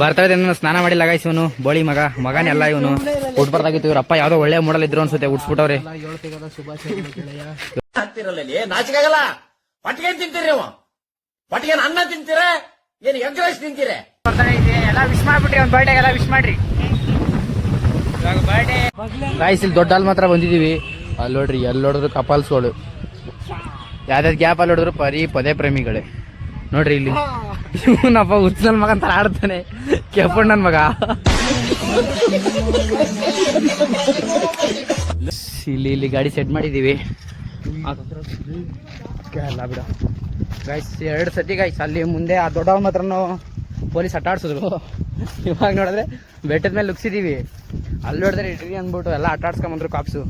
Birthday ಸ್ನಾನ ಮಾಡಿಲ್ಲ guys ಇವನು ಬೋಳಿ ಮಗನೆಲ್ಲ ಇವನು ಹುಟ್ಬಾರ್ದಾಗಿತ್ತು. ಇವ್ರಪ್ಪ ಯಾವ್ದೋ ಒಳ್ಳೆ ಮಾಡಲ್ ಇದ್ರು ಅನ್ಸುತ್ತೆ, ಉಡ್ಸ್ಬಿಟ್ಟವ್ರೆ. ನಾಚಿಕಾಗಲ್ಲ. ಪಟ್ಟಿಗೆ ತಿಂತೀರಿ ಪಟ್ಟಿಗೆ ಅನ್ನ ತಿಂತೀರ ಏನ್ ಎಗ್ ರೈಸ್ ತಿಂತೀರ? ಎಲ್ಲ ವಿಶ್ ಮಾಡ್ಬಿಟ್ರಿ, ಅವ್ನ ಬರ್ಡೇಗೆಲ್ಲ ವಿಶ್ ಮಾಡ್ರಿ. ಗಾಯ್ಸ್ ಇಲ್ಲಿ ದೊಡ್ಡ ಹಾಲ್ ಮಾತ್ರ ಬಂದಿದೀವಿ. ಅಲ್ಲಿ ನೋಡ್ರಿ, ಎಲ್ಲಿ ನೋಡಿದ್ರು ಕಪಲ್ಸ್ಗಳು, ಯಾವ್ದಾದ್ ಗ್ಯಾಪ್ ಅಲ್ಲಿ ನೋಡಿದ್ರು ಪದೇ ಪ್ರೇಮಿಗಳೇ. ನೋಡ್ರಿ ಇಲ್ಲಿ ಇವನಪ್ಪ ಹುಚ್ಚ ನನ್ ಮಗ ಅಂತ ಆಡ್ತಾನೆ, ಕೆಪ್ಪಣ್ಣ ನನ್ ಮಗ. ಇಲ್ಲಿ ಗಾಡಿ ಸೆಟ್ ಮಾಡಿದೀವಿ. ಬಿಡ ಗಾಯ್ಸ್ 2 ಸತಿ ಗಾಯ್ಸ್ ಅಲ್ಲಿ ಮುಂದೆ ಆ ದೊಡ್ಡವ್ ಮಾತ್ರ ಪೊಲೀಸ್ ಆಟಾಡ್ಸಿದ್ರು. ಇವಾಗ ನೋಡಿದ್ರೆ ಬೆಟ್ಟದ ಮೇಲೆ ಲುಕ್ಸಿದೀವಿ. ಅಲ್ಲಿ ನೋಡಿದ್ರೆ ಇಡ್ರಿ ಅಂದ್ಬಿಟ್ಟು ಎಲ್ಲ ಆಟಾಡ್ಸ್ಕೊಂಬಂದ್ರು ಕಾಪ್ಸು.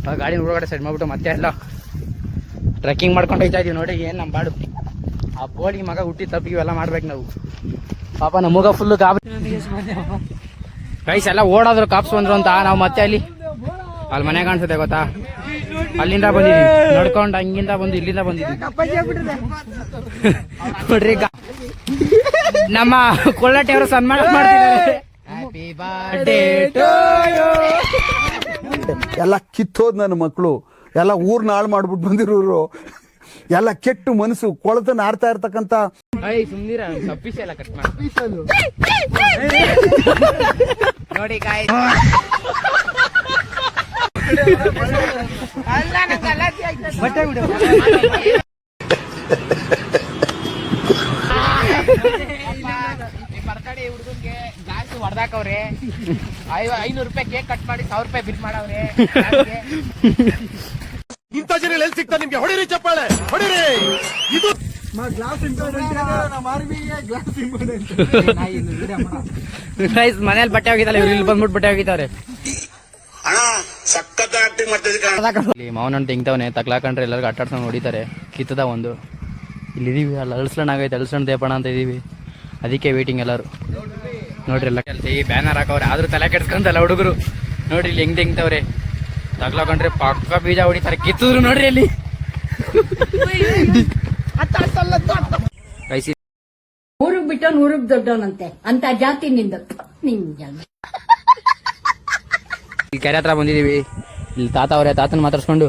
ಆ ಗಾಡಿ ಒಳಗಡೆ ಸೆಟ್ ಮಾಡ್ಬಿಟ್ಟು ಮತ್ತೆ ಎಲ್ಲ ಟ್ರೆಕ್ಕಿಂಗ್ ಮಾಡ್ಕೊಂಡು ಹೋಗ್ತಾ ಇದೀವಿ. ನೋಡಿ ಏನ್ ನಮ್ ಬಾಡು, ಆ ಬೋಳಿ ಮಗ ಹುಟ್ಟಿ ತಪ್ಪಿಗೆ ಎಲ್ಲ ಮಾಡ್ಬೇಕು ನಾವು. ಪಾಪ ನಮಗ ಫುಲ್ ಗೈಸ್ ಎಲ್ಲ ಓಡಾದ್ರು ಕಾಪ್ಸ್ ಬಂದ್ರು ಅಂತ. ನಾವು ಮತ್ತೆ ಅಲ್ಲಿ ಮನೆ ಕಾಣಿಸುತ್ತೆ ಗೊತ್ತಾ, ಅಲ್ಲಿಂದ ಬಂದಿದ್ವಿ ನಡ್ಕೊಂಡು, ಹಂಗಿಂದ ಬಂದು ಇಲ್ಲಿಂದ ಬಂದಿದ್ವಿ. ನೋಡ್ರಿ ನಮ್ಮ ಕೊಳ್ಳಟ್ಟಿ ಅವರು ಸನ್ಮಾನ ಮಾಡ್ತಿದ್ದಾರೆ. ಎಲ್ಲ ಕಿತ್ತೋದ್ ನನ್ನ ಮಕ್ಕಳು, ಎಲ್ಲ ಊರ್ನ ಹಾಳು ಮಾಡ್ಬಿಟ್ಟು ಬಂದಿರೋರು, ಎಲ್ಲ ಕೆಟ್ಟು ಮನಸ್ಸು ಕೊಳತನ ಆಡ್ತಾ ಇರ್ತಕ್ಕಂತ. ನೋಡಿ ಬರ್ತಡೆ ಹುಡುಗನ್ಗೆ ಜಾಸ್ತಿ ಹೊಡೆದಾಕವ್ರೆ. 500 ರೂಪಾಯಿ ಕೇಕ್ ಕಟ್ ಮಾಡಿ 1000 ರೂಪಾಯಿ ಬಿಲ್ ಮಾಡವ್ರೆ. ಇಂಥ ಜನ ಎಲ್ಲಿ ಸಿಗ್ತಾ ನಿಮ್ಗೆ? ಹೊಡಿರಿ ಚಪ್ಪಾಳೆ, ಹೊಡಿರಿ. ಇದು ಮನೇಲಿ ಬಟ್ಟೆ ಹೋಗಿದ್ದಲ್ಲ, ಇವ್ರು ಇಲ್ಲಿ ಬಂದ್ಬಿಟ್ಟು ಬಟ್ಟೆ ಹೋಗಿದ್ದಾರೆ. ಮಾವನಣ್ಣ ತೆಂಗ್ತಾವನೆ ತಗ್ಲಾಕೊಂಡ್ರೆ ಎಲ್ಲರಿಗೂ ಆಟಾಡ್ಸ್ಕೊಂಡು ಹೊಡಿತಾರೆ. ಕಿತ್ತದ ಒಂದು ಇಲ್ಲಿದೀವಿ, ಅಲ್ಲಿ ಅಳ್ಸಣ್ಣ ಆಗೈತೆ, ಅಳ್ಸಣ್ಣ ದೇಪಣ ಅಂತ ಇದೀವಿ. ಅದಕ್ಕೆ ವೇಟಿಂಗ್ ಎಲ್ಲರೂ. ನೋಡ್ರಿ ಎಲ್ಲ ಈ ಬ್ಯಾನರ್ ಹಾಕವ್ರೆ, ಆದ್ರೂ ತಲೆ ಕೆಡ್ಸ್ಕೊಂತಲ್ಲ ಹುಡುಗರು. ನೋಡ್ರಿ ಇಲ್ಲಿ ಹೆಂಗ್ ತೆಂಗ್ತವ್ರೆ, ತಗ್ಲಾಕೊಂಡ್ರೆ ಪಕ್ಕ ಬೀಜ ಹೊಡಿತಾರೆ. ಕಿತ್ತಿದ್ರು ನೋಡ್ರಿ ಅಲ್ಲಿ. ಊರಿಗೆ ಬಿಟ್ಟು ಊರಿಗೆ ದೊಡ್ಡವನಂತೆ ಅಂತ ಜಾತಿ ನಿಂದ. ಇಲ್ಲಿ ಕೆರೆ ಹತ್ರ ಬಂದಿದೀವಿ. ಇಲ್ಲಿ ತಾತನ ಮಾತಾಡ್ಸ್ಕೊಂಡು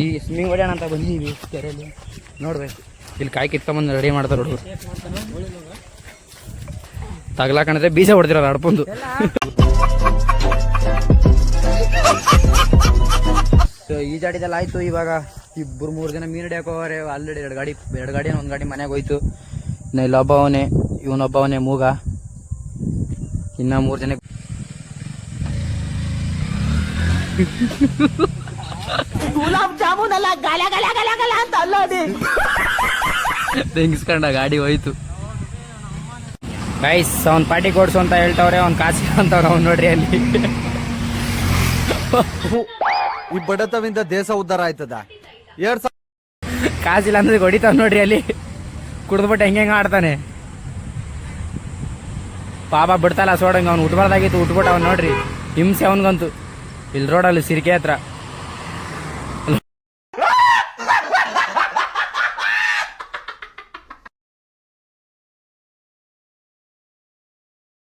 ಈ ಸ್ವಿಮ್ಮಿಂಗ್ ಹೊಡ್ಯೋಣ ಅಂತ ಬಂದಿದೀವಿ ಕೆರೆಯಲ್ಲಿ. ನೋಡ್ಬೇಕು ಇಲ್ಲಿ ಕಾಯಿ ಕಿತ್ಕೊಂಬಂದು ರೆಡಿ ಮಾಡ್ತಾರೆ ಹುಡುಗರು. ತಗ್ಲಾಕಂಡ್ರೆ ಬೀಜ ಹೊಡೆದಿರೋದು ಅಡ್ಪಂದು. ಈಜಾಡಿದೆಲ್ಲ ಆಯ್ತು. ಇವಾಗ 2-3 ಜನ ಮೀನು ಹಿಡಿಯಕ್ಕೆ ಹೋಗೋರೆ. ಆಲ್ರೆಡಿ 2 ಗಾಡಿ 1 ಗಾಡಿ ಮನೆಗೆ ಹೋಯ್ತು. ಇನ್ನು ಇಲ್ಲೊಬ್ಬವನೇ, ಇವನೊಬ್ಬವನೇ ಮೂಗ. ಇನ್ನ 3 ಜನ ಗುಲಾಬ್ ಜಾಮೂನ್ ಅಲ್ಲ, ಗಲ ಗಲ ಗಲ ಗಲ ಅಂತ ಅಲ್ಲೋದಿ ತೆಂಗಿಸ್ಕೊಂಡ ಗಾಡಿ ಹೋಯ್ತು. ಗೈಸ್ ಅವ್ನ್ ಪಾರ್ಟಿ ಕೊಡ್ಸು ಅಂತ ಹೇಳ್ತವ್ರೆ, ಅವ್ನ್ ಕಾಸಿ ಅಂತವ್ರ. ಅವ್ನು ನೋಡ್ರಿ ಅಲ್ಲಿ ಈ ಬಡತವಿಂದ ದೇಶ ಉದ್ಧಾರ ಆಯ್ತದ. 2000 ಕಾಸಿಲ್ಲ ಅಂದ್ರೆ ಹೊಡಿತಾವ್ ನೋಡ್ರಿ ಅಲ್ಲಿ. ಕುಡ್ದ್ಬಿಟ್ಟು ಹೆಂಗ ಆಡ್ತಾನೆ ಪಾಪ. ಬಿಡ್ತಲ್ಲ ಸೋಡಂಗ, ಅವ್ನು ಉಟ್ಬಾರ್ದಾಗಿತ್ತು, ಉಟ್ಬಿಟ್ಟು ಅವ್ನು ನೋಡ್ರಿ ಹಿಂಸೆ ಅವನ್ಗಂತೂ. ಇಲ್ಲಿ ರೋಡಲ್ಲಿ ಸಿರಿಕೆ ಹತ್ರ